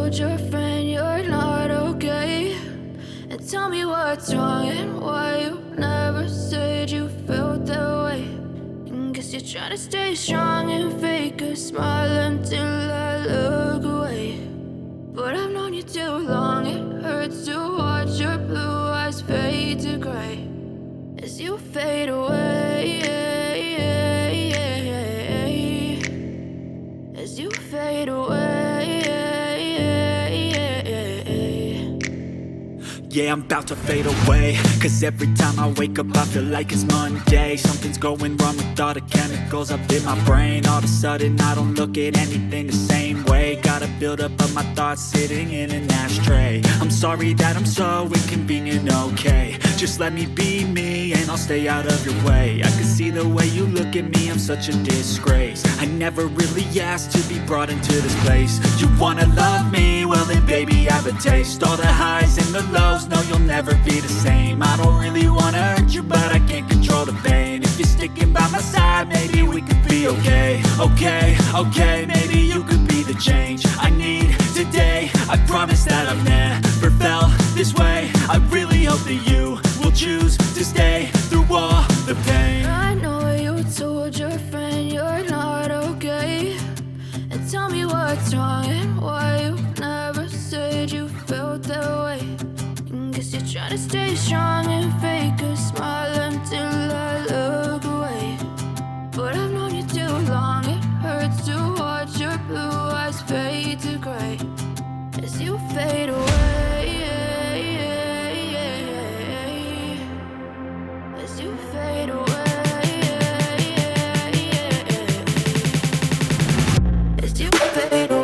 told your friend you're not okay, and tell me what's wrong and why you never said you felt that way. And guess you're trying to stay strong and fake a smile until I look away. But I've known you too long, it hurts to watch your blue eyes fade to gray as you fade away, as you fade away. Yeah, I'm about to fade away, cause every time I wake up I feel like it's Monday. Something's going wrong with all the chemicals up in my brain. All of a sudden I don't look at anything the same way. Got a build up of my thoughts sitting in an ashtray. I'm sorry that I'm so inconvenient, okay. Just let me be me and I'll stay out of your way. I can see the way you look at me, I'm such a disgrace. I never really asked to be brought into this place. You wanna love me? Well then baby have a taste. All the highs and the lows, no you'll never be the same. I don't really wanna hurt you but I can't control the pain. If you're sticking by my side maybe we could be okay. Okay, maybe you could be the change I need today. I promise that I've never felt this way. I really hope that you will choose to stay through all the pain. I know you told your friend you're not okay, and tell me what's wrong and why you never said you felt that way. And guess you're trying to stay strong and fake a smile until I look away. But I've known you too long, it hurts to watch your blue eyes fade to gray as you fade away, as you fade away. As you fade away.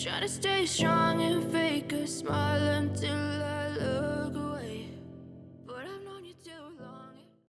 Trying to stay strong and fake